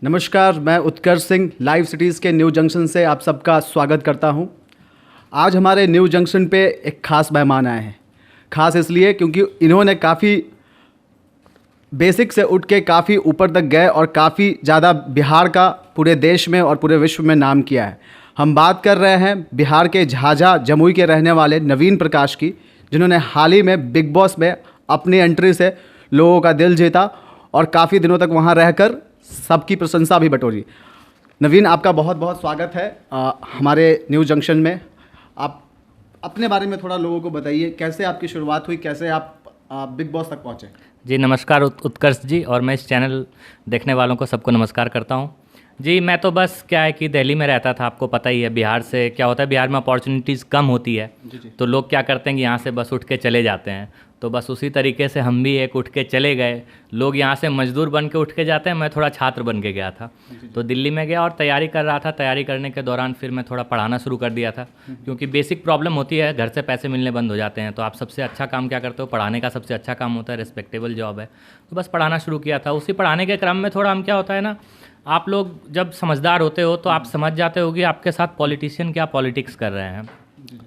नमस्कार, मैं उत्कर्ष Singh live cities के न्यू जंक्शन से आप सबका स्वागत करता हूं। आज हमारे न्यू जंक्शन पे एक ख़ास मेहमान आए हैं। ख़ास इसलिए क्योंकि इन्होंने काफ़ी बेसिक से उठ के काफ़ी ऊपर तक गए और काफ़ी ज़्यादा बिहार का पूरे देश में और पूरे विश्व में नाम किया है। हम बात कर रहे हैं बिहार के झाझा जमुई के रहने वाले नवीन प्रकाश की, जिन्होंने हाल ही में बिग बॉस में अपनी एंट्री से लोगों का दिल जीता और काफ़ी दिनों तक वहाँ रहकर सबकी प्रशंसा भी बटोरी। नवीन, आपका बहुत बहुत स्वागत है हमारे न्यू जंक्शन में। आप अपने बारे में थोड़ा लोगों को बताइए, कैसे आपकी शुरुआत हुई, कैसे आप बिग बॉस तक पहुँचे। जी नमस्कार उत्कर्ष जी, और मैं इस चैनल देखने वालों को सबको नमस्कार करता हूँ। जी मैं तो बस क्या है कि दिल्ली में रहता था, आपको पता ही है बिहार से क्या होता है, बिहार में अपॉर्चुनिटीज़ कम होती है। तो लोग क्या करते हैं कि यहाँ से बस उठ के चले जाते हैं। तो बस उसी तरीके से हम भी एक उठ के चले गए। लोग यहाँ से मजदूर बन के उठ के जाते हैं, मैं थोड़ा छात्र बन के गया था। तो दिल्ली में गया और तैयारी कर रहा था। तैयारी करने के दौरान फिर मैं थोड़ा पढ़ाना शुरू कर दिया था, क्योंकि बेसिक प्रॉब्लम होती है, घर से पैसे मिलने बंद हो जाते हैं। तो आप सबसे अच्छा काम क्या करते हो? पढ़ाने का सबसे अच्छा काम होता है, रिस्पेक्टेबल जॉब है। तो बस पढ़ाना शुरू किया था। उसी पढ़ाने के क्रम में थोड़ा हम क्या होता है ना, आप लोग जब समझदार होते हो तो आप समझ जाते हो कि आपके साथ पॉलिटिशियन क्या पॉलिटिक्स कर रहे हैं।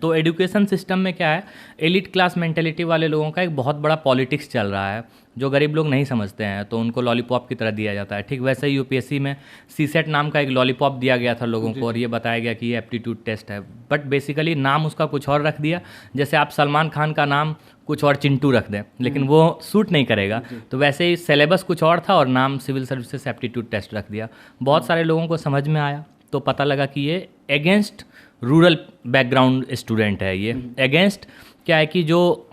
तो एजुकेशन सिस्टम में क्या है, एलिट क्लास मेंटेलिटी वाले लोगों का एक बहुत बड़ा पॉलिटिक्स चल रहा है, जो गरीब लोग नहीं समझते हैं। तो उनको लॉलीपॉप की तरह दिया जाता है। ठीक वैसे ही यूपीएससी में सीसेट नाम का एक लॉलीपॉप दिया गया था लोगों को, और ये बताया गया कि ये एप्टीट्यूड टेस्ट है, बट बेसिकली नाम उसका कुछ और रख दिया। जैसे आप सलमान खान का नाम कुछ और चिंटू रख दें, लेकिन वो सूट नहीं करेगा। तो वैसे ही सिलेबस कुछ और था और नाम सिविल सर्विसेज एप्टीट्यूड टेस्ट रख दिया। बहुत सारे लोगों को समझ में आया, तो पता लगा कि ये अगेंस्ट रूरल बैकग्राउंड स्टूडेंट है। ये अगेंस्ट क्या है कि जो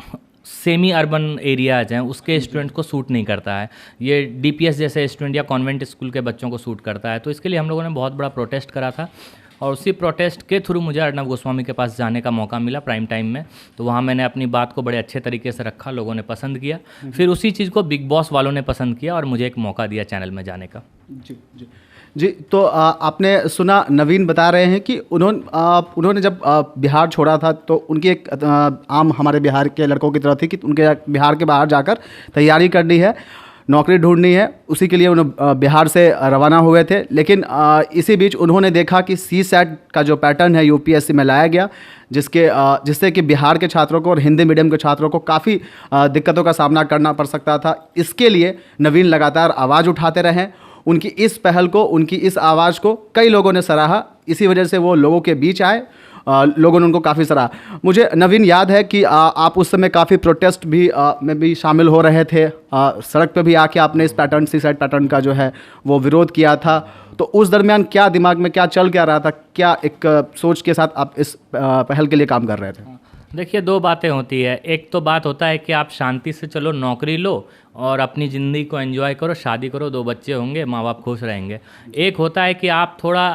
सेमी अर्बन एरियाज हैं उसके स्टूडेंट को सूट नहीं करता है। ये डीपीएस जैसे स्टूडेंट या कॉन्वेंट स्कूल के बच्चों को सूट करता है। तो इसके लिए हम लोगों ने बहुत बड़ा प्रोटेस्ट करा था, और उसी प्रोटेस्ट के थ्रू मुझे अर्नब गोस्वामी के पास जाने का मौका मिला प्राइम टाइम में। तो वहाँ मैंने अपनी बात को बड़े अच्छे तरीके से रखा, लोगों ने पसंद किया। फिर उसी चीज़ को बिग बॉस वालों ने पसंद किया और मुझे एक मौका दिया चैनल में जाने का। जी तो आपने सुना, नवीन बता रहे हैं कि उन्होंने जब बिहार छोड़ा था तो उनकी एक आम हमारे बिहार के लड़कों की तरह थी कि उनके बिहार के बाहर जाकर तैयारी करनी है, नौकरी ढूंढनी है। उसी के लिए उन्होंने बिहार से रवाना हुए थे। लेकिन इसी बीच उन्होंने देखा कि सीसेट का जो पैटर्न है यूपीएससी में लाया गया, जिससे कि बिहार के छात्रों को और हिंदी मीडियम के छात्रों को काफ़ी दिक्कतों का सामना करना पड़ सकता था। इसके लिए नवीन लगातार आवाज़ उठाते रहे। उनकी इस पहल को, उनकी इस आवाज़ को कई लोगों ने सराहा। इसी वजह से वो लोगों के बीच आए, लोगों ने उनको काफ़ी सराहा। मुझे नवीन याद है कि आप उस समय काफ़ी प्रोटेस्ट भी में भी शामिल हो रहे थे। सड़क पे भी आके आपने इस पैटर्न, सीसेट पैटर्न का जो है वो विरोध किया था। तो उस दरमियान क्या दिमाग में क्या चल क्या रहा था, क्या एक सोच के साथ आप इस पहल के लिए काम कर रहे थे? देखिए, दो बातें होती है। एक तो बात होता है कि आप शांति से चलो नौकरी लो और अपनी ज़िंदगी को एंजॉय करो, शादी करो, 2 बच्चे होंगे, माँ बाप खुश रहेंगे। एक होता है कि आप थोड़ा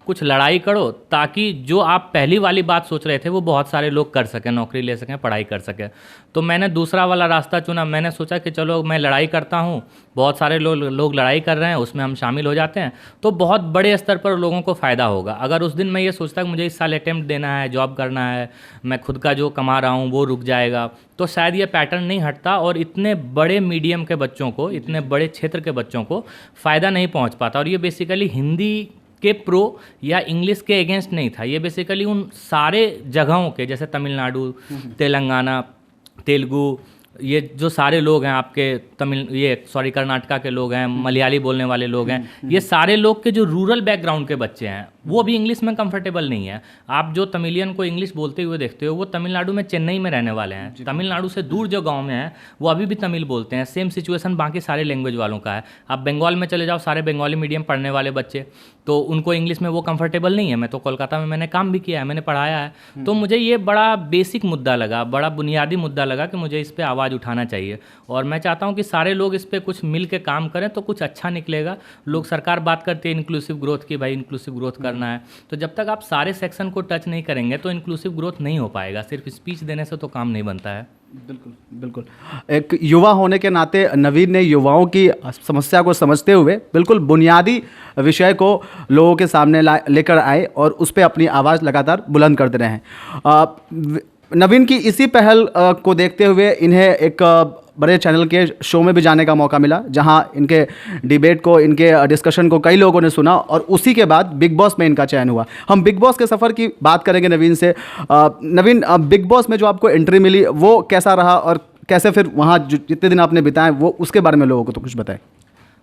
कुछ लड़ाई करो, ताकि जो आप पहली वाली बात सोच रहे थे वो बहुत सारे लोग कर सकें, नौकरी ले सकें, पढ़ाई कर सकें। तो मैंने दूसरा वाला रास्ता चुना। मैंने सोचा कि चलो मैं लड़ाई करता हूँ, बहुत सारे लोग लड़ाई कर रहे हैं, उसमें हम शामिल हो जाते हैं, तो बहुत बड़े स्तर पर लोगों को फ़ायदा होगा। अगर उस दिन मैं ये सोचता कि मुझे इस साल अटेम्प्ट देना है, जॉब करना है, मैं खुद का जो कमा रहा हूँ वो रुक जाएगा, तो शायद ये पैटर्न नहीं हटता और इतने बड़े मीडियम के बच्चों को, इतने बड़े क्षेत्र के बच्चों को फ़ायदा नहीं पहुँच पाता। और ये बेसिकली हिंदी के प्रो या इंग्लिश के अगेंस्ट नहीं था, ये बेसिकली उन सारे जगहों के, जैसे तमिलनाडु, तेलंगाना, तेलुगु, ये जो सारे लोग हैं आपके कर्नाटका के लोग हैं, मलयाली बोलने वाले लोग हैं, ये सारे लोग के जो रूरल बैकग्राउंड के बच्चे हैं वो भी इंग्लिश में कंफर्टेबल नहीं है। आप जो तमिलियन को इंग्लिश बोलते हुए देखते हो वो तमिलनाडु में, चेन्नई में रहने वाले हैं। तमिलनाडु से दूर जो गांव में हैं वो अभी भी तमिल बोलते हैं। सेम सिचुएशन बाकी सारे लैंग्वेज वालों का है। आप बंगाल में चले जाओ, सारे बंगाली मीडियम पढ़ने वाले बच्चे, तो उनको इंग्लिश में वो कंफर्टेबल नहीं है। मैं तो कोलकाता में मैंने काम भी किया है, मैंने पढ़ाया है। तो मुझे ये बड़ा बेसिक मुद्दा लगा, बड़ा बुनियादी मुद्दा लगा कि मुझे इस पर आवाज़ उठाना चाहिए। और मैं चाहता हूँ कि सारे लोग इस पर कुछ मिल के काम करें तो कुछ अच्छा निकलेगा। लोग, सरकार बात करती है इंक्लूसिव ग्रोथ की, भाई इंक्लूसिव ग्रोथ करना है, तो जब तक आप सारे सेक्शन को टच नहीं करेंगे तो इंक्लूसिव ग्रोथ नहीं हो पाएगा। सिर्फ स्पीच देने से तो काम नहीं बनता है। बिल्कुल बिल्कुल। एक युवा होने के नाते नवीन ने युवाओं की समस्या को समझते हुए बिल्कुल बुनियादी विषय को लोगों के सामने लेकर आए और उस पर अपनी आवाज़ लगातार बुलंद करते रहे हैं। नवीन की इसी पहल को देखते हुए इन्हें एक बड़े चैनल के शो में भी जाने का मौका मिला, जहां इनके डिबेट को, इनके डिस्कशन को कई लोगों ने सुना और उसी के बाद बिग बॉस में इनका चयन हुआ। हम बिग बॉस के सफ़र की बात करेंगे नवीन से। नवीन, बिग बॉस में जो आपको एंट्री मिली वो कैसा रहा और कैसे फिर वहाँ जितने दिन आपने बिताए वो उसके बारे में लोगों को तो कुछ बताएं।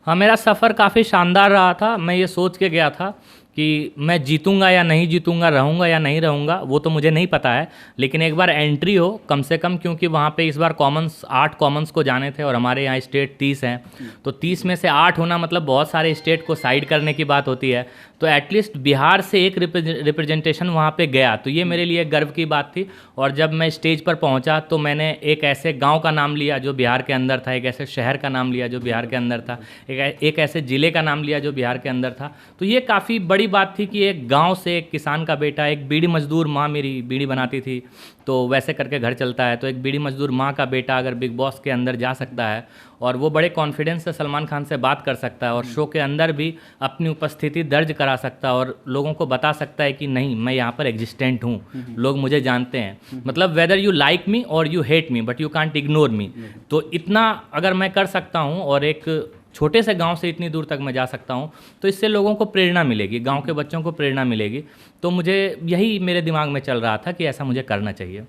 हाँ, मेरा सफ़र काफ़ी शानदार रहा था। मैं ये सोच के गया था कि मैं जीतूंगा या नहीं जीतूंगा, रहूंगा या नहीं रहूंगा, वो तो मुझे नहीं पता है, लेकिन एक बार एंट्री हो कम से कम, क्योंकि वहाँ पे इस बार 8 कॉमन्स को जाने थे और हमारे यहाँ स्टेट 30 हैं, तो 30 में से 8 होना मतलब बहुत सारे स्टेट को साइड करने की बात होती है। तो एटलीस्ट बिहार से एक रिप्रेजेंटेशन वहाँ पे गया, तो ये मेरे लिए गर्व की बात थी। और जब मैं स्टेज पर पहुँचा तो मैंने एक ऐसे गाँव का नाम लिया जो बिहार के अंदर था, एक ऐसे शहर का नाम लिया जो बिहार के अंदर था, एक ऐसे ज़िले का नाम लिया जो बिहार के अंदर था। तो ये काफ़ी बड़ी बात थी कि एक गांव से एक किसान का बेटा, एक बीड़ी मजदूर माँ मेरी बीड़ी बनाती थी तो वैसे करके घर चलता है, तो एक बीड़ी मजदूर माँ का बेटा अगर बिग बॉस के अंदर जा सकता है और वो बड़े कॉन्फिडेंस से सलमान खान से बात कर सकता है और शो के अंदर भी अपनी उपस्थिति दर्ज करा सकता है और लोगों को बता सकता है कि नहीं, मैं यहाँ पर एग्जिस्टेंट हूँ, लोग मुझे जानते हैं, मतलब वेदर यू लाइक मी और you hate me but you can't ignore me. तो इतना अगर मैं कर सकता हूँ और एक छोटे से गांव से इतनी दूर तक मैं जा सकता हूं, तो इससे लोगों को प्रेरणा मिलेगी, गांव के बच्चों को प्रेरणा मिलेगी। तो मुझे यही मेरे दिमाग में चल रहा था कि ऐसा मुझे करना चाहिए।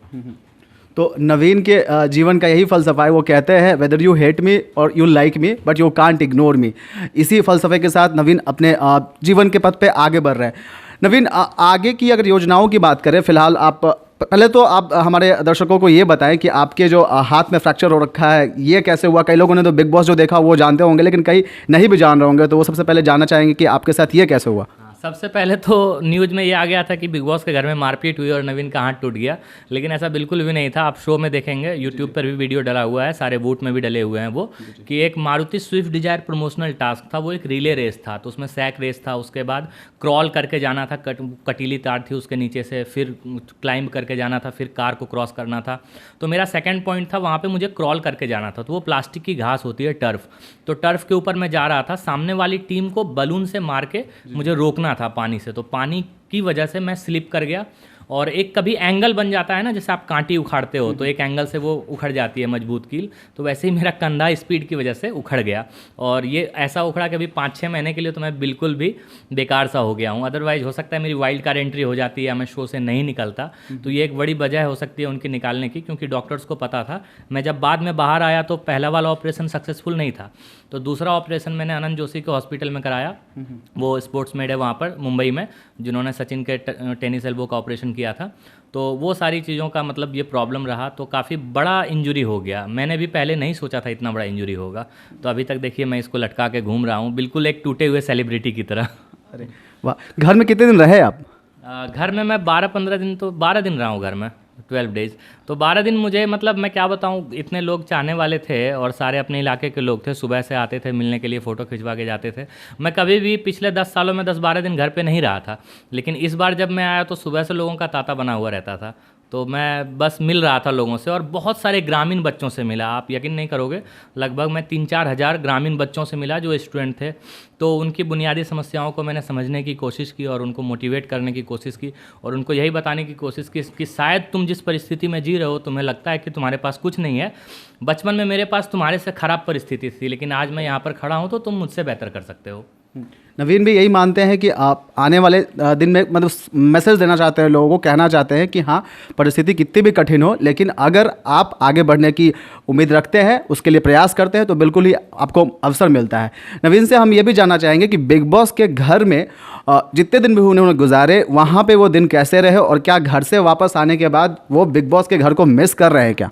तो नवीन के जीवन का यही फ़लसफ़ा है। वो कहते हैं वेदर यू हेट मी और you like me but you can't ignore me. इसी फ़लसफ़े के साथ नवीन अपने जीवन के पथ पे आगे बढ़ रहे हैं। नवीन, आगे की अगर योजनाओं की बात करें, फ़िलहाल आप पहले तो आप हमारे दर्शकों को ये बताएं कि आपके जो हाथ में फ्रैक्चर हो रखा है ये कैसे हुआ। कई लोगों ने तो बिग बॉस जो देखा वो जानते होंगे, लेकिन कई नहीं भी जान रहे होंगे, तो वो सबसे पहले जानना चाहेंगे कि आपके साथ ये कैसे हुआ। सबसे पहले तो न्यूज़ में ये आ गया था कि बिग बॉस के घर में मारपीट हुई और नवीन का हाथ टूट गया, लेकिन ऐसा बिल्कुल भी नहीं था। आप शो में देखेंगे, यूट्यूब पर भी वीडियो डला हुआ है, सारे बूट में भी डले हुए हैं वो, कि एक Maruti Swift Dzire promotional task था, वो एक रिले रेस था, तो उसमें सैक रेस था, उसके बाद क्रॉल करके जाना था, कटीली तार थी उसके नीचे से, फिर क्लाइंब करके जाना था, फिर कार को क्रॉस करना था। तो मेरा सेकेंड पॉइंट था, वहाँ पर मुझे क्रॉल करके जाना था, तो वो प्लास्टिक की घास होती है, टर्फ, तो टर्फ के ऊपर मैं जा रहा था, सामने वाली टीम को बलून से मार के मुझे रोकना था पानी से, तो पानी की वजह से मैं स्लिप कर गया। और एक कभी एंगल बन जाता है ना, जैसे आप कांटी उखाड़ते हो तो एक एंगल से वो उखड़ जाती है मजबूत कील, तो वैसे ही मेरा कंधा स्पीड की वजह से उखड़ गया। और ये ऐसा उखड़ा कि अभी 5-6 महीने के लिए तो मैं बिल्कुल भी बेकार सा हो गया हूँ। अदरवाइज हो सकता है मेरी वाइल्ड कार्ड एंट्री हो जाती है, मैं शो से नहीं निकलता, तो ये एक बड़ी वजह हो सकती है उनकी निकालने की, क्योंकि डॉक्टर्स को पता था। मैं जब बाद में बाहर आया तो पहला वाला ऑपरेशन सक्सेसफुल नहीं था, तो दूसरा ऑपरेशन मैंने आनंद जोशी के हॉस्पिटल में कराया, वो स्पोर्ट्स मेड है वहाँ पर मुंबई में, जिन्होंने सचिन के टेनिस एल्बो का ऑपरेशन किया था। तो वो सारी चीज़ों का मतलब ये प्रॉब्लम रहा, तो काफ़ी बड़ा इंजरी हो गया। मैंने भी पहले नहीं सोचा था इतना बड़ा इंजरी होगा, तो अभी तक देखिए मैं इसको लटका के घूम रहा हूँ, बिल्कुल एक टूटे हुए सेलिब्रिटी की तरह। अरे वाह, घर में कितने दिन रहे आप? घर में मैं 12-15 दिन, तो 12 दिन रहा हूँ घर में, 12 डेज़। तो 12 दिन मुझे, मतलब मैं क्या बताऊँ, इतने लोग चाहने वाले थे और सारे अपने इलाके के लोग थे, सुबह से आते थे मिलने के लिए, फ़ोटो खिंचवा के जाते थे। मैं कभी भी पिछले 10 सालों में 10-12 दिन घर पे नहीं रहा था, लेकिन इस बार जब मैं आया तो सुबह से लोगों का तांता बना हुआ रहता था, तो मैं बस मिल रहा था लोगों से और बहुत सारे ग्रामीण बच्चों से मिला। आप यकीन नहीं करोगे, लगभग मैं 3-4 हज़ार ग्रामीण बच्चों से मिला जो स्टूडेंट थे। तो उनकी बुनियादी समस्याओं को मैंने समझने की कोशिश की और उनको मोटिवेट करने की कोशिश की और उनको यही बताने की कोशिश की कि शायद तुम जिस परिस्थिति में जी रहे हो, तुम्हें लगता है कि तुम्हारे पास कुछ नहीं है, बचपन में मेरे पास तुम्हारे से ख़राब परिस्थिति थी, लेकिन आज मैं यहाँ पर खड़ा हूँ तो तुम मुझसे बेहतर कर सकते हो। नवीन भी यही मानते हैं कि आप आने वाले दिन में मतलब मैसेज देना चाहते हैं लोगों को, कहना चाहते हैं कि हाँ, परिस्थिति कितनी भी कठिन हो, लेकिन अगर आप आगे बढ़ने की उम्मीद रखते हैं, उसके लिए प्रयास करते हैं, तो बिल्कुल ही आपको अवसर मिलता है। नवीन से हम ये भी जानना चाहेंगे कि बिग बॉस के घर में जितने दिन भी उन्होंने गुजारे, वहाँ पे वो दिन कैसे रहे और क्या घर से वापस आने के बाद वो बिग बॉस के घर को मिस कर रहे हैं क्या?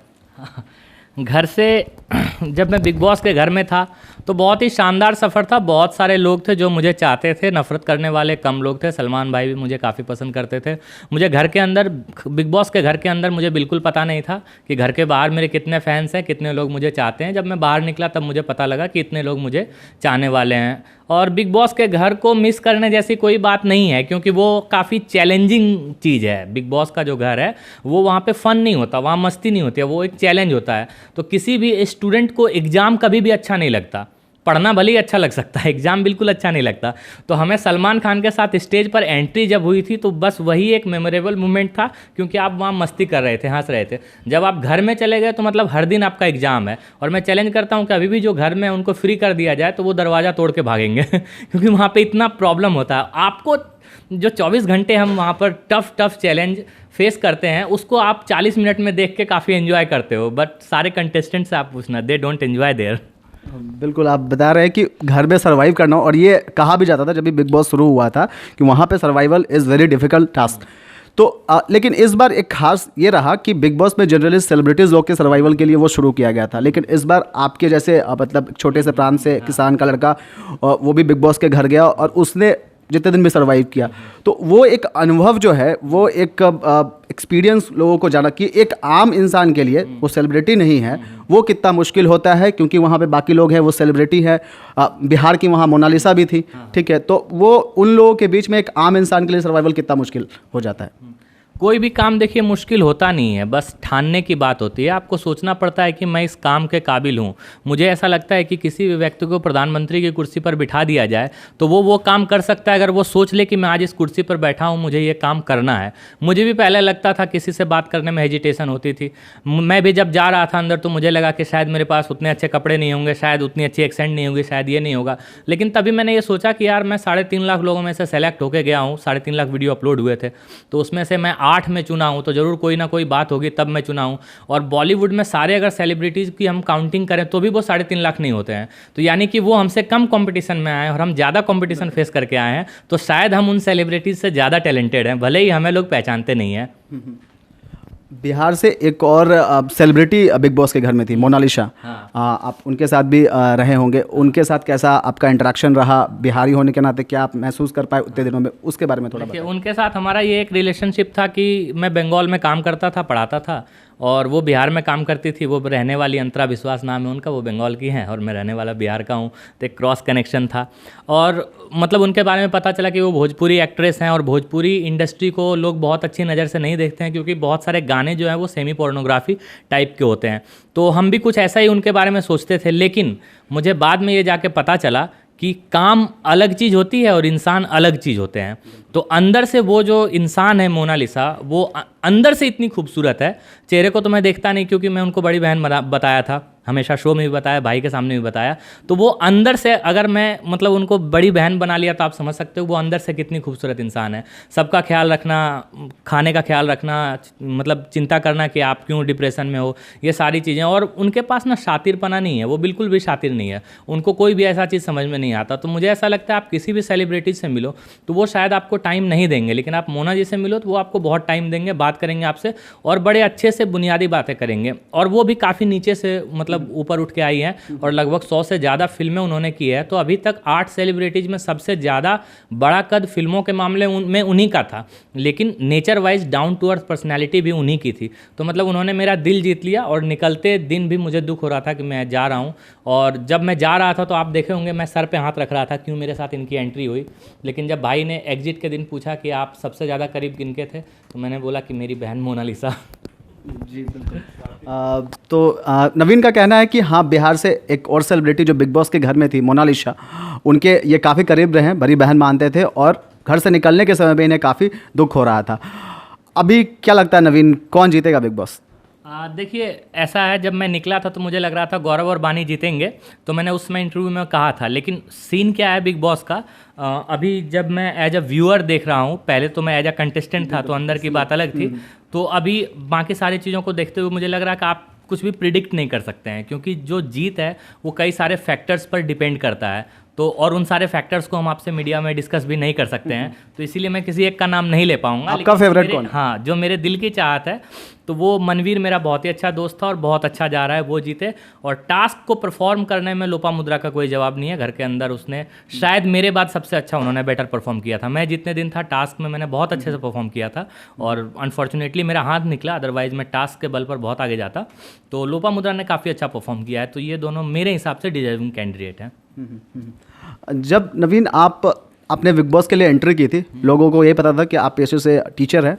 घर से जब मैं बिग बॉस के घर में था तो बहुत ही शानदार सफ़र था। बहुत सारे लोग थे जो मुझे चाहते थे, नफ़रत करने वाले कम लोग थे। सलमान भाई भी मुझे काफ़ी पसंद करते थे। मुझे घर के अंदर, बिग बॉस के घर के अंदर मुझे बिल्कुल पता नहीं था कि घर के बाहर मेरे कितने फैंस हैं, कितने लोग मुझे चाहते हैं। जब मैं बाहर निकला तब मुझे पता लगा कि इतने लोग मुझे चाहने वाले हैं। और बिग बॉस के घर को मिस करने जैसी कोई बात नहीं है, क्योंकि वो काफ़ी चैलेंजिंग चीज़ है। बिग बॉस का जो घर है वो वहाँ पे फ़न नहीं होता, वहाँ मस्ती नहीं होती है, वो एक चैलेंज होता है। तो किसी भी स्टूडेंट को एग्ज़ाम कभी भी अच्छा नहीं लगता, पढ़ना भले ही अच्छा लग सकता है, एग्ज़ाम बिल्कुल अच्छा नहीं लगता। तो हमें सलमान खान के साथ स्टेज पर एंट्री जब हुई थी तो बस वही एक मेमोरेबल मोमेंट था, क्योंकि आप वहाँ मस्ती कर रहे थे, हंस रहे थे। जब आप घर में चले गए तो मतलब हर दिन आपका एग्ज़ाम है, और मैं चैलेंज करता हूँ कि अभी भी जो घर में उनको फ्री कर दिया जाए तो वो दरवाज़ा तोड़ के भागेंगे क्योंकि वहाँ पर इतना प्रॉब्लम होता है। आपको जो 24 घंटे हम वहाँ पर टफ चैलेंज फेस करते हैं, उसको आप 40 मिनट में देख के काफ़ी एंजॉय करते हो, बट सारे कंटेस्टेंट से आप पूछना, दे डोंट एंजॉय देयर। बिल्कुल, आप बता रहे हैं कि घर में सर्वाइव करना, और ये कहा भी जाता था जब भी बिग बॉस शुरू हुआ था कि वहाँ पे survival is very difficult task. तो लेकिन इस बार एक खास ये रहा कि बिग बॉस में जनरली सेलिब्रिटीज़ लोग के सर्वाइवल के लिए वो शुरू किया गया था, लेकिन इस बार आपके जैसे मतलब छोटे से प्रांत से किसान का लड़का वो भी बिग बॉस के घर गया और उसने जितने दिन भी सर्वाइव किया, तो वो एक अनुभव जो है, वो एक एक्सपीरियंस लोगों को जाना कि एक आम इंसान के लिए, वो सेलिब्रिटी नहीं है, वो कितना मुश्किल होता है, क्योंकि वहाँ पे बाकी लोग हैं, वो सेलिब्रिटी है। बिहार की वहाँ मोनालिसा भी थी, ठीक है, तो वो उन लोगों के बीच में एक आम इंसान के लिए सर्वाइवल कितना मुश्किल हो जाता है। कोई भी काम देखिए मुश्किल होता नहीं है, बस ठानने की बात होती है। आपको सोचना पड़ता है कि मैं इस काम के काबिल हूँ। मुझे ऐसा लगता है कि किसी भी व्यक्ति को प्रधानमंत्री की कुर्सी पर बिठा दिया जाए तो वो काम कर सकता है अगर वो सोच ले कि मैं आज इस कुर्सी पर बैठा हूँ, मुझे ये काम करना है। मुझे भी पहले लगता था, किसी से बात करने में हेजिटेशन होती थी। मैं भी जब जा रहा था अंदर तो मुझे लगा कि शायद मेरे पास उतने अच्छे कपड़े नहीं होंगे, शायद उतनी अच्छी एक्सेंट नहीं होगी, शायद ये नहीं होगा। लेकिन तभी मैंने ये सोचा कि यार मैं 3.5 लाख लोगों में से सेलेक्ट होकर गया हूँ, 3.5 लाख वीडियो अपलोड हुए थे, तो उसमें से मैं 8 में चुना हूँ, तो ज़रूर कोई ना कोई बात होगी तब मैं चुना हूँ। और बॉलीवुड में सारे अगर सेलिब्रिटीज़ की हम काउंटिंग करें तो भी वो 3.5 लाख नहीं होते हैं। तो यानी कि वो हमसे कम कंपटीशन में आए हैं और हम ज़्यादा कंपटीशन फेस करके आए हैं, तो शायद हम उन सेलिब्रिटीज़ से ज़्यादा टैलेंटेड हैं, भले ही हमें लोग पहचानते नहीं हैं। बिहार से एक और सेलिब्रिटी बिग बॉस के घर में थी, मोनालिसा। हाँ। आप उनके साथ भी रहे होंगे, उनके साथ कैसा आपका इंटरेक्शन रहा? बिहारी होने के नाते क्या आप महसूस कर पाए उतने दिनों में, उसके बारे में थोड़ा बताइए। उनके साथ हमारा ये एक रिलेशनशिप था कि मैं बंगाल में काम करता था, पढ़ाता था, और वो बिहार में काम करती थी। वो रहने वाली अंतरा विश्वास नाम है उनका, वो बंगाल की हैं और मैं रहने वाला बिहार का हूँ, तो एक क्रॉस कनेक्शन था। और मतलब उनके बारे में पता चला कि वो भोजपुरी एक्ट्रेस हैं, और भोजपुरी इंडस्ट्री को लोग बहुत अच्छी नज़र से नहीं देखते हैं, क्योंकि बहुत सारे गाने जो हैं वो सेमी पोर्नोग्राफी टाइप के होते हैं। तो हम भी कुछ ऐसा ही उनके बारे में सोचते थे, लेकिन मुझे बाद में ये जाके पता चला कि काम अलग चीज़ होती है और इंसान अलग चीज़ होते हैं। तो अंदर से वो जो इंसान है मोनालिसा, वो अंदर से इतनी खूबसूरत है। चेहरे को तो मैं देखता नहीं, क्योंकि मैं उनको बड़ी बहन बताया था, हमेशा शो में भी बताया, भाई के सामने भी बताया। तो वो अंदर से, अगर मैं मतलब उनको बड़ी बहन बना लिया तो आप समझ सकते हो वो अंदर से कितनी खूबसूरत इंसान है। सबका ख्याल रखना, खाने का ख्याल रखना, मतलब चिंता करना कि आप क्यों डिप्रेशन में हो, ये सारी चीज़ें। और उनके पास ना शातिरपना नहीं है, वो बिल्कुल भी शातिर नहीं है, उनको कोई भी ऐसा चीज़ समझ में नहीं आता। तो मुझे ऐसा लगता है आप किसी भी सेलिब्रिटी से मिलो तो वो शायद आपको टाइम नहीं देंगे, लेकिन आप मोना जी से मिलो तो वो आपको बहुत टाइम देंगे, बात करेंगे आपसे और बड़े अच्छे से बुनियादी बातें करेंगे। और वो भी काफ़ी नीचे से मतलब ऊपर उठ के आई हैं, और लगभग 100 से ज़्यादा फिल्में उन्होंने की है। तो अभी तक 8 सेलिब्रिटीज़ में सबसे ज़्यादा बड़ा कद फिल्मों के मामले में उन्हीं का था, लेकिन nature wise down to earth personality भी उन्हीं की थी। तो मतलब उन्होंने मेरा दिल जीत लिया, और निकलते दिन भी मुझे दुख हो रहा था कि मैं जा रहा हूँ। और जब मैं जा रहा था तो आप देखे होंगे मैं सर पे हाथ रख रहा था, क्यों मेरे साथ इनकी एंट्री हुई। लेकिन जब भाई ने एग्जिट के दिन पूछा कि आप सबसे ज़्यादा करीब किनके थे, तो मैंने बोला कि मेरी बहन मोनालिसा। जी बिल्कुल। नवीन का कहना है कि हाँ, बिहार से एक और सेलिब्रिटी जो बिग बॉस के घर में थी, मोनालिसा, उनके ये काफ़ी करीब रहे, बड़ी बहन मानते थे, और घर से निकलने के समय में इन्हें काफ़ी दुख हो रहा था। अभी क्या लगता है नवीन, कौन जीतेगा बिग बॉस? देखिए ऐसा है, जब मैं निकला था तो मुझे लग रहा था गौरव और बानी जीतेंगे, तो मैंने उसमें इंटरव्यू में कहा था। लेकिन सीन क्या है बिग बॉस का, अभी जब मैं एज अ व्यूअर देख रहा हूँ, पहले तो मैं एज अ कंटेस्टेंट था तो अंदर की बात अलग थी, तो अभी बाकी सारी चीज़ों को देखते हुए मुझे लग रहा है कि आप कुछ भी प्रिडिक्ट नहीं कर सकते हैं, क्योंकि जो जीत है वो कई सारे फैक्टर्स पर डिपेंड करता है। तो और उन सारे फैक्टर्स को हम आपसे मीडिया में डिस्कस भी नहीं कर सकते हैं, तो इसीलिए मैं किसी एक का नाम नहीं ले पाऊंगा। आपका फेवरेट कौन? हाँ, जो मेरे दिल की चाहत है तो वो मनवीर मेरा बहुत ही अच्छा दोस्त था और बहुत अच्छा जा रहा है, वो जीते। और टास्क को परफॉर्म करने में लोपामुद्रा का कोई जवाब नहीं है। घर के अंदर उसने शायद मेरे बाद सबसे अच्छा उन्होंने बेटर परफॉर्म किया था। मैं जितने दिन था टास्क में मैंने बहुत अच्छे से परफॉर्म किया था, और अनफॉर्चुनेटली मेरा हाथ निकला, अदरवाइज मैं टास्क के बल पर बहुत आगे जाता। तो लोपामुद्रा ने काफ़ी अच्छा परफॉर्म किया है, तो ये दोनों मेरे हिसाब से डिजर्विंग कैंडिडेट हैं। जब नवीन आप अपने बिग बॉस के लिए एंट्री की थी, लोगों को ये पता था कि आप पेशे से टीचर हैं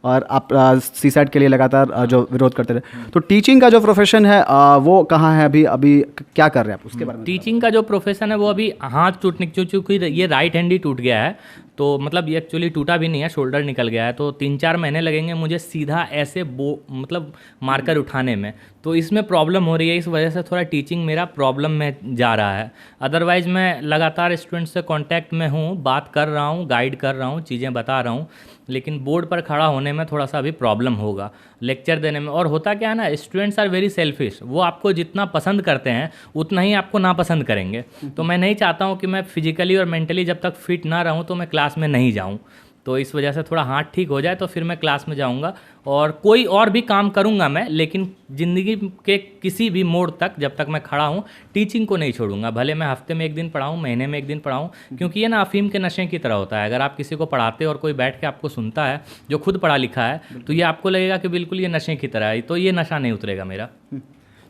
और आप सीसैट के लिए लगातार जो विरोध करते रहे। तो टीचिंग का जो प्रोफेशन है वो कहाँ है अभी अभी क्या कर रहे हैं आप उसके बारे में? टीचिंग का जो प्रोफेशन है वो अभी हाथ टूटने क्योंकि ये राइट हैंड ही टूट गया है, तो मतलब ये एक्चुअली टूटा भी नहीं है, शोल्डर निकल गया है, तो 3-4 महीने लगेंगे मुझे सीधा ऐसे मतलब मार्कर उठाने में, तो इसमें प्रॉब्लम हो रही है। इस वजह से थोड़ा टीचिंग मेरा प्रॉब्लम में जा रहा है। अदरवाइज़ मैं लगातार स्टूडेंट से कांटेक्ट में हूँ, बात कर रहा हूँ, गाइड कर रहा हूँ, चीज़ें बता रहा हूँ, लेकिन बोर्ड पर खड़ा होने में थोड़ा सा अभी प्रॉब्लम होगा, लेक्चर देने में। और होता क्या है ना, स्टूडेंट्स आर वेरी सेल्फिश, वो आपको जितना पसंद करते हैं उतना ही आपको नापसंद करेंगे। तो मैं नहीं चाहता हूँ कि मैं फिजिकली और मेंटली जब तक फिट ना रहूँ तो मैं क्लास में नहीं जाऊँ। तो इस वजह से थोड़ा हाथ ठीक हो जाए तो फिर मैं क्लास में जाऊंगा और कोई और भी काम करूंगा मैं, लेकिन ज़िंदगी के किसी भी मोड़ तक जब तक मैं खड़ा हूं टीचिंग को नहीं छोड़ूंगा। भले मैं हफ्ते में 1 दिन पढ़ाऊं, महीने में 1 दिन पढ़ाऊं, क्योंकि ये ना अफीम के नशे की तरह होता है। अगर आप किसी को पढ़ाते और कोई बैठ के आपको सुनता है जो खुद पढ़ा लिखा है तो ये आपको लगेगा कि बिल्कुल ये नशे की तरह है, तो ये नशा नहीं उतरेगा मेरा।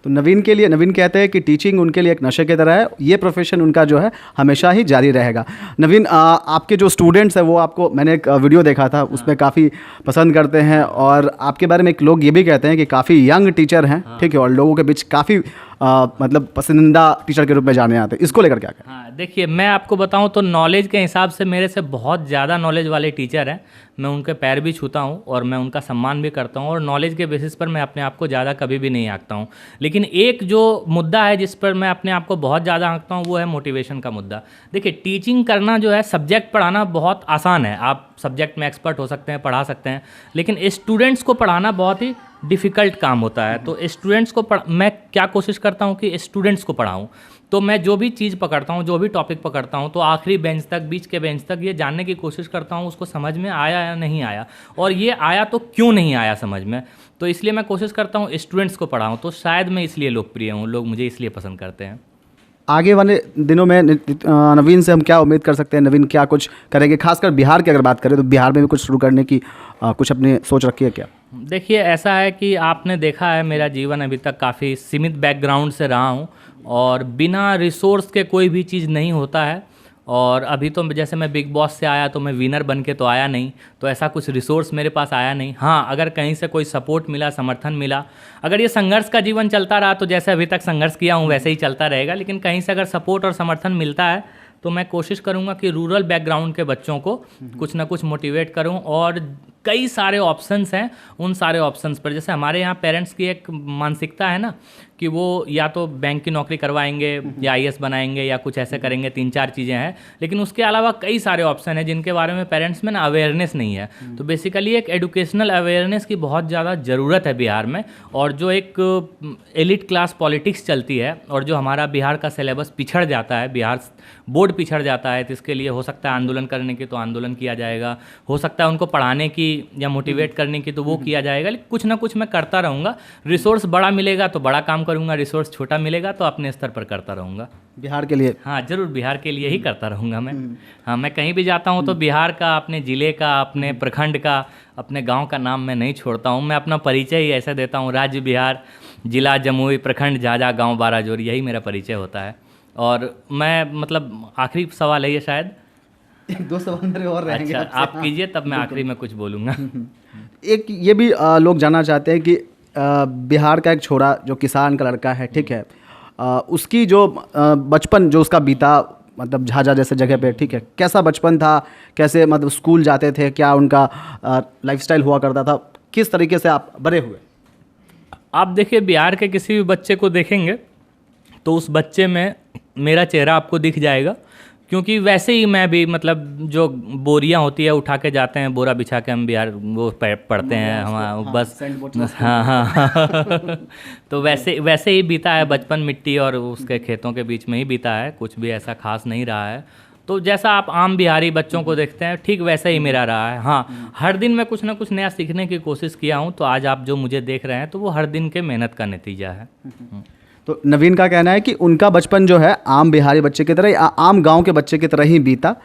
तो नवीन के लिए, नवीन कहते हैं कि टीचिंग उनके लिए एक नशे की तरह है, ये प्रोफेशन उनका जो है हमेशा ही जारी रहेगा। नवीन, आपके जो स्टूडेंट्स हैं वो आपको, मैंने एक वीडियो देखा था उसमें काफ़ी पसंद करते हैं और आपके बारे में एक लोग ये भी कहते हैं कि काफ़ी यंग टीचर हैं, ठीक है, और लोगों के बीच काफ़ी मतलब पसंदीदा टीचर के रूप में जाने आते हैं। इसको लेकर क्या कहें? हाँ, देखिए मैं आपको बताऊं तो नॉलेज के हिसाब से मेरे से बहुत ज़्यादा नॉलेज वाले टीचर हैं। मैं उनके पैर भी छूता हूं और मैं उनका सम्मान भी करता हूं, और नॉलेज के बेसिस पर मैं अपने आप को ज़्यादा कभी भी नहीं आंकता हूं। लेकिन एक जो मुद्दा है जिस पर मैं अपने आप को बहुत ज़्यादा आंकता हूं वो है मोटिवेशन का मुद्दा। देखिए टीचिंग करना जो है, सब्जेक्ट पढ़ाना बहुत आसान है, आप सब्जेक्ट में एक्सपर्ट हो सकते हैं, पढ़ा सकते हैं, लेकिन स्टूडेंट्स को पढ़ाना बहुत ही डिफ़िकल्ट काम होता है। तो स्टूडेंट्स को मैं क्या कोशिश करता हूँ कि स्टूडेंट्स को पढ़ाऊँ। तो मैं जो भी चीज़ पकड़ता हूँ, जो भी टॉपिक पकड़ता हूँ, तो आखिरी बेंच तक, बीच के बेंच तक ये जानने की कोशिश करता हूँ उसको समझ में आया या नहीं आया, और ये आया तो क्यों नहीं आया समझ में। तो इसलिए मैं कोशिश करता हूँ स्टूडेंट्स को पढ़ाऊँ, तो शायद मैं इसलिए लोकप्रिय हूँ, लोग मुझे इसलिए पसंद करते हैं। आगे वाले दिनों में नवीन से हम क्या उम्मीद कर सकते हैं? नवीन क्या कुछ करेंगे? खासकर बिहार की अगर बात करें तो बिहार में भी कुछ शुरू करने की कुछ अपनी सोच रखी है क्या? देखिए ऐसा है कि आपने देखा है मेरा जीवन अभी तक काफ़ी सीमित बैकग्राउंड से रहा हूँ, और बिना रिसोर्स के कोई भी चीज़ नहीं होता है। और अभी तो जैसे मैं बिग बॉस से आया तो मैं विनर बन के तो आया नहीं, तो ऐसा कुछ रिसोर्स मेरे पास आया नहीं। हाँ, अगर कहीं से कोई सपोर्ट मिला, समर्थन मिला, अगर ये संघर्ष का जीवन चलता रहा तो जैसे अभी तक संघर्ष किया हूँ वैसे ही चलता रहेगा, लेकिन कहीं से अगर सपोर्ट और समर्थन मिलता है तो मैं कोशिश करूँगा कि रूरल बैकग्राउंड के बच्चों को कुछ ना कुछ मोटिवेट करूँ। और कई सारे ऑप्शंस हैं, उन सारे ऑप्शंस पर, जैसे हमारे यहाँ पेरेंट्स की एक मानसिकता है ना कि वो या तो बैंक की नौकरी करवाएंगे या आईएएस बनाएंगे या कुछ ऐसे करेंगे, 3-4 चीज़ें हैं, लेकिन उसके अलावा कई सारे ऑप्शन हैं जिनके बारे में पेरेंट्स में ना अवेयरनेस नहीं है। तो बेसिकली एक एजुकेशनल अवेयरनेस की बहुत ज़्यादा ज़रूरत है बिहार में। और जो एक एलिट क्लास पॉलिटिक्स चलती है और जो हमारा बिहार का सिलेबस पिछड़ जाता है, बिहार बोर्ड पिछड़ जाता है, तो इसके लिए हो सकता है आंदोलन करने की तो आंदोलन किया जाएगा, हो सकता है उनको पढ़ाने की या मोटिवेट करने की तो वो किया जाएगा, लेकिन कुछ ना कुछ मैं करता रहूँगा। रिसोर्स बड़ा मिलेगा तो बड़ा काम करूँगा, रिसोर्स छोटा मिलेगा तो अपने स्तर पर करता रहूँगा बिहार के लिए। हाँ ज़रूर, बिहार के लिए ही करता रहूँगा मैं। हाँ, मैं कहीं भी जाता हूँ तो बिहार का, अपने ज़िले का, अपने प्रखंड का, अपने गांव का नाम मैं नहीं छोड़ता हूँ। मैं अपना परिचय ही ऐसे देता हूँ, राज्य बिहार, जिला जमुई, प्रखंड झाझा, गांव बाराजोर, यही मेरा परिचय होता है। और मैं मतलब आखिरी सवाल है ये शायद, 1-2 सवाल मेरे और रहेंगे। अच्छा आप कीजिए, तब मैं आखिरी में कुछ बोलूँगा। एक ये भी लोग जानना चाहते हैं कि बिहार का एक छोरा जो किसान का लड़का है, ठीक है, उसकी जो बचपन जो उसका बीता, मतलब झाझा जैसे जगह पे, ठीक है, कैसा बचपन था, कैसे मतलब स्कूल जाते थे, क्या उनका लाइफस्टाइल हुआ करता था, किस तरीके से आप बड़े हुए? आप देखिए बिहार के किसी भी बच्चे को देखेंगे तो उस बच्चे में मेरा चेहरा आपको दिख जाएगा, क्योंकि वैसे ही मैं भी मतलब जो बोरियां होती है उठा के जाते हैं, बोरा बिछा के हम बिहार वो पढ़ते हैं हम बस। हाँ हाँ तो वैसे ही बीता है बचपन, मिट्टी और उसके खेतों के बीच में ही बीता है, कुछ भी ऐसा खास नहीं रहा है। तो जैसा आप आम बिहारी बच्चों को देखते हैं ठीक वैसे ही मेरा रहा है। हाँ, हर दिन मैं कुछ ना कुछ नया सीखने की कोशिश किया हूँ, तो आज आप जो मुझे देख रहे हैं तो वो हर दिन के मेहनत का नतीजा है। तो नवीन का कहना है कि उनका बचपन जो है आम बिहारी बच्चे की तरह, आम गांव के बच्चे की तरह ही बीता।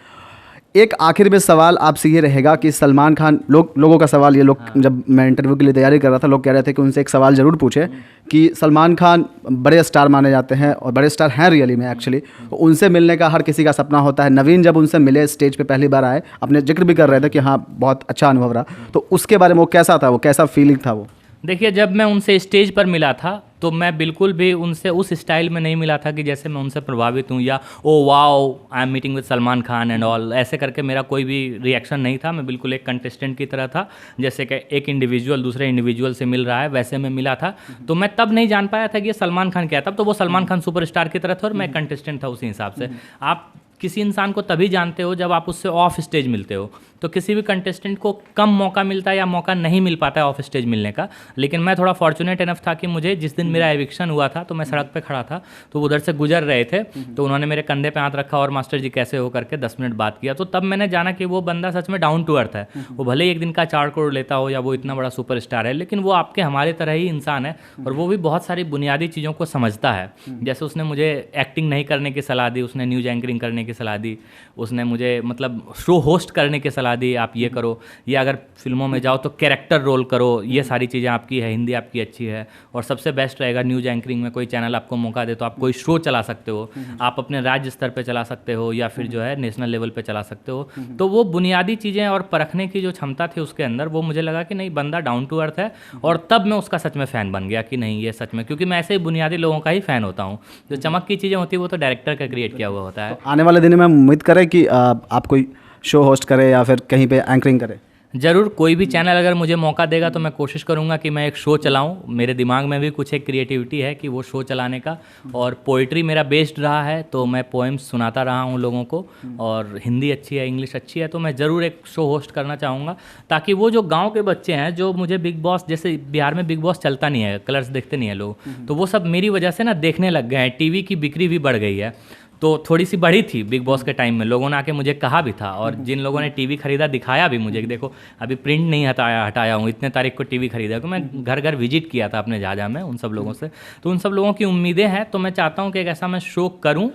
एक आखिर में सवाल आपसे ये रहेगा कि सलमान खान, लोगों का सवाल ये, जब मैं इंटरव्यू के लिए तैयारी कर रहा था, लोग कह रहे थे कि उनसे एक सवाल ज़रूर पूछे कि सलमान खान बड़े स्टार माने जाते हैं और बड़े स्टार हैं रियली में एक्चुअली, उनसे मिलने का हर किसी का सपना होता है। नवीन जब उनसे मिले, स्टेज पे पहली बार आए, अपने जिक्र भी कर रहे थे कि हाँ बहुत अच्छा अनुभव रहा, तो उसके बारे में वो कैसा था, वो कैसा फीलिंग था वो? देखिए, जब मैं उनसे स्टेज पर मिला था तो मैं बिल्कुल भी उनसे उस स्टाइल में नहीं मिला था कि जैसे मैं उनसे प्रभावित हूँ या oh wow I am meeting with Salman Khan and all, ऐसे करके मेरा कोई भी रिएक्शन नहीं था। मैं बिल्कुल एक कंटेस्टेंट की तरह था, जैसे कि एक इंडिविजुअल दूसरे इंडिविजुअल से मिल रहा है वैसे मैं मिला था। तो मैं तब नहीं जान पाया था कि ये सलमान खान क्या था, तब तो वो सलमान खान सुपरस्टार की तरह था और मैं कंटेस्टेंट था उसी हिसाब से। आप किसी इंसान को तभी जानते हो जब आप उससे ऑफ स्टेज मिलते हो, तो किसी भी कंटेस्टेंट को कम मौका मिलता है या मौका नहीं मिल पाता है ऑफ स्टेज मिलने का। लेकिन मैं थोड़ा फॉर्चुनेट इनफ था कि मुझे जिस दिन मेरा एविक्शन हुआ था तो मैं सड़क पे खड़ा था, तो उधर से गुजर रहे थे, तो उन्होंने मेरे कंधे पे हाथ रखा और मास्टर जी कैसे हो करके 10 मिनट बात किया। तो तब मैंने जाना कि वो बंदा सच में डाउन टू अर्थ है। वो भले ही एक दिन का 4 करोड़ लेता हो या वो इतना बड़ा सुपरस्टार है, लेकिन वो आपके हमारे तरह ही इंसान है और वो भी बहुत सारी बुनियादी चीज़ों को समझता है। जैसे उसने मुझे एक्टिंग नहीं करने की सलाह दी, उसने न्यूज़ एंकरिंग करने की सलाह दी, उसने मुझे मतलब शो होस्ट करने की सलाह दी, आप ये करो, या अगर फिल्मों में जाओ तो कैरेक्टर रोल करो, ये सारी चीज़ें आपकी है, हिंदी आपकी अच्छी है और सबसे बेस्ट रहेगा न्यूज़ एंकरिंग में कोई चैनल आपको मौका दे तो आप कोई शो चला सकते हो, आप अपने राज्य स्तर पे चला सकते हो या फिर जो है नेशनल लेवल पे चला सकते हो। तो वो बुनियादी चीज़ें और परखने की जो क्षमता थी उसके अंदर, वो मुझे लगा कि नहीं बंदा डाउन टू अर्थ है, और तब मैं उसका सच में फ़ैन बन गया कि नहीं ये सच में, क्योंकि मैं ऐसे ही बुनियादी लोगों का ही फ़ैन होता हूँ। जो चमक की चीज़ें होती है वो तो डायरेक्टर का क्रिएट किया हुआ होता है। तो आने वाले दिनों में उम्मीद करें कि आप कोई शो होस्ट करें या फिर कहीं पे एंकरिंग करें? ज़रूर, कोई भी चैनल अगर मुझे मौका देगा तो मैं कोशिश करूंगा कि मैं एक शो चलाऊं। मेरे दिमाग में भी कुछ एक क्रिएटिविटी है कि वो शो चलाने का, और पोइट्री मेरा बेस्ड रहा है तो मैं पोएम्स सुनाता रहा हूं लोगों को, और हिंदी अच्छी है, इंग्लिश अच्छी है, तो मैं ज़रूर एक शो होस्ट करना चाहूँगा ताकि वो जो गाँव के बच्चे हैं जो मुझे बिग बॉस, जैसे बिहार में बिग बॉस चलता नहीं है, कलर्स देखते नहीं है लोग, तो वो सब मेरी वजह से ना देखने लग गए हैं। टीवी की बिक्री भी बढ़ गई है, तो थोड़ी सी बढ़ी थी बिग बॉस के टाइम में, लोगों ने आके मुझे कहा भी था, और जिन लोगों ने टीवी खरीदा दिखाया भी मुझे कि देखो अभी प्रिंट नहीं हटाया हूँ, इतने तारीख को टीवी खरीदा। तो मैं घर घर विजिट किया था अपने जहाँ में उन सब लोगों से, तो उन सब लोगों की उम्मीदें हैं। तो मैं चाहता हूँ कि एक ऐसा मैं शो करूँ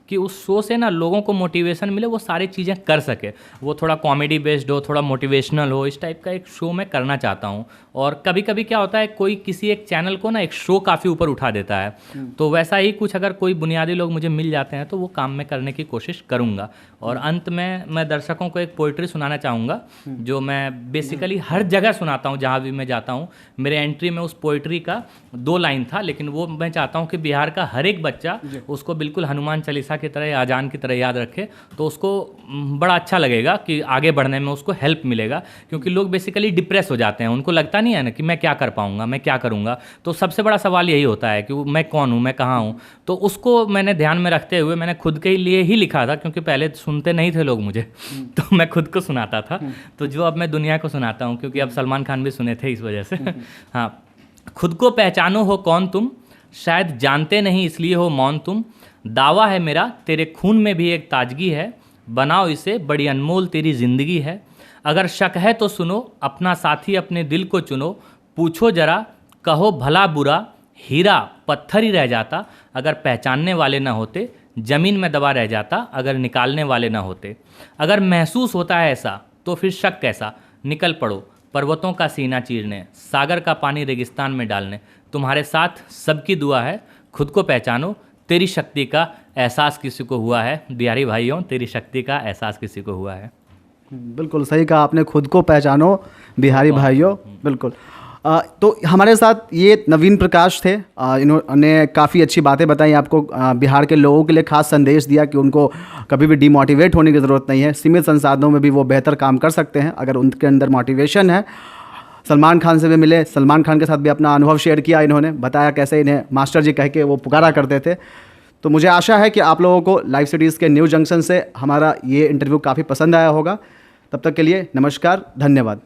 कि उस शो से ना लोगों को मोटिवेशन मिले, वो सारी चीज़ें कर सके, वो थोड़ा कॉमेडी बेस्ड हो, थोड़ा मोटिवेशनल हो, इस टाइप का एक शो मैं करना चाहता हूँ। और कभी कभी क्या होता है, कोई किसी एक चैनल को ना एक शो काफ़ी ऊपर उठा देता है, तो वैसा ही कुछ अगर कोई बुनियादी लोग मुझे मिल जाते हैं तो वो काम में करने की कोशिश करूंगा। और अंत में मैं दर्शकों को एक पोइट्री सुनाना चाहूँगा जो मैं बेसिकली हर जगह सुनाता हूँ जहाँ भी मैं जाता हूँ। मेरे एंट्री में उस पोइट्री का 2 लाइन था, लेकिन वो मैं चाहता हूँ कि बिहार का हर एक बच्चा उसको बिल्कुल हनुमान चालीसा की तरह, आजान की तरह याद रखे, तो उसको बड़ा अच्छा लगेगा कि आगे बढ़ने में उसको हेल्प मिलेगा। क्योंकि लोग बेसिकली डिप्रेस हो जाते हैं, उनको लगता नहीं है ना कि मैं क्या कर पाऊँगा, मैं क्या करूँगा। तो सबसे बड़ा सवाल यही होता है कि मैं कौन हूँ, मैं कहाँ हूँ। तो उसको मैंने ध्यान में रखते हुए मैंने खुद के लिए ही लिखा था, क्योंकि पहले सुनते नहीं थे लोग मुझे, तो मैं खुद को सुनाता था। तो जो अब मैं दुनिया को सुनाता हूँ, क्योंकि अब सलमान खान भी सुने थे इस वजह से। हाँ, खुद को पहचानो हो कौन तुम, शायद जानते नहीं इसलिए हो मौन तुम, दावा है मेरा तेरे खून में भी एक ताजगी है, बनाओ इसे बड़ी अनमोल तेरी ज़िंदगी है। अगर शक है तो सुनो, अपना साथी अपने दिल को चुनो, पूछो जरा कहो भला बुरा, हीरा पत्थर ही रह जाता अगर पहचानने वाले ना होते, ज़मीन में दबा रह जाता अगर निकालने वाले ना होते। अगर महसूस होता है ऐसा तो फिर शक कैसा, निकल पड़ो पर्वतों का सीना चीरने, सागर का पानी रेगिस्तान में डालने। तुम्हारे साथ सबकी दुआ है, खुद को पहचानो, तेरी शक्ति का एहसास किसी को हुआ है। बिहारी भाइयों, तेरी शक्ति का एहसास किसी को हुआ है। बिल्कुल सही कहा आपने, खुद को पहचानो बिहारी भाइयों। बिल्कुल। तो हमारे साथ ये नवीन प्रकाश थे। इन्होंने काफ़ी अच्छी बातें बताई आपको, बिहार के लोगों के लिए खास संदेश दिया कि उनको कभी भी डिमोटिवेट होने की ज़रूरत नहीं है, सीमित संसाधनों में भी वो बेहतर काम कर सकते हैं अगर उनके अंदर मोटिवेशन है। सलमान खान से भी मिले, सलमान खान के साथ भी अपना अनुभव शेयर किया, इन्होंने बताया कैसे इन्हें मास्टर जी कह के वो पुकारा करते थे। तो मुझे आशा है कि आप लोगों को लाइव सिटीज़ के न्यूज़ जंक्शन से हमारा ये इंटरव्यू काफ़ी पसंद आया होगा। तब तक के लिए नमस्कार, धन्यवाद।